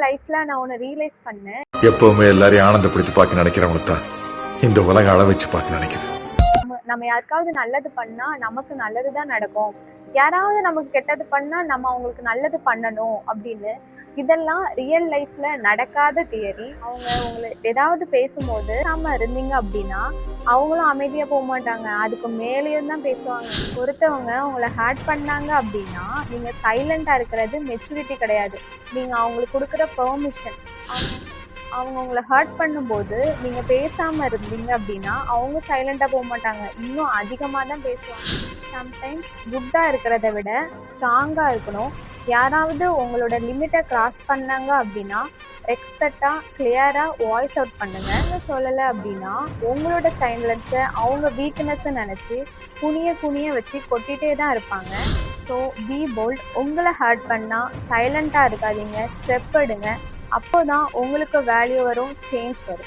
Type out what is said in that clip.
லைஃப்ல நான் ஒன்னு ரியலைஸ் பண்ணேன். எப்பவுமே எல்லாரையும் ஆனந்தப்படுத்தி பார்க்க நினைக்கிறவங்க தான் இந்த உலகம் அள வச்சு பார்க்க நினைக்குது. நம்ம யாருக்காவது நல்லது பண்ணா நமக்கு நல்லதுதான் நடக்கும், யாராவது நமக்கு கெட்டது பண்ணா நம்ம அவங்களுக்கு நல்லது பண்ணணும் அப்படின்னு. இதெல்லாம் ரியல் லைஃப்ல நடக்காத தியரி. அவங்க உங்களை ஏதாவது பேசும்போது நாம இருந்தீங்க அப்படின்னா அவங்களும் அமைதியா போக மாட்டாங்க, அதுக்கு மேலேயும் தான் பேசுவாங்க. ஒருத்தவங்க உங்களை ஹேர்ட் பண்ணாங்க அப்படின்னா நீங்க சைலண்டா இருக்கிறது மெச்சூரிட்டி கிடையாது, நீங்க அவங்களுக்கு கொடுக்குற பெர்மிஷன். அவங்க உங்களை ஹர்ட் பண்ணும்போது நீங்க பேசாம இருந்தீங்க அப்படின்னா அவங்க சைலண்டா போக மாட்டாங்க, இன்னும் அதிகமாக தான் பேசுவாங்க. சம்டைம்ஸ் குட்டா இருக்கிறத விட ஸ்ட்ராங்கா இருக்கணும். யாராவது உங்களோட லிமிட்டை கிராஸ் பண்ணாங்க அப்படின்னா ரெஸ்பெக்டா கிளியரா வாய்ஸ் அவுட் பண்ணுங்க. சொல்லலை அப்படின்னா உங்களோட சைலன்ஸை அவங்க வீக்னஸ் நினைச்சு குனிய வச்சு கொட்டிட்டே தான் இருப்பாங்க. So B bolt. உங்களை ஹர்ட் பண்ணா சைலண்டா இருக்காதீங்க, ஸ்டெப் எடுங்க. அப்போதான் உங்களுக்கு வேல்யூ வரும், சேஞ்ச் வரும்.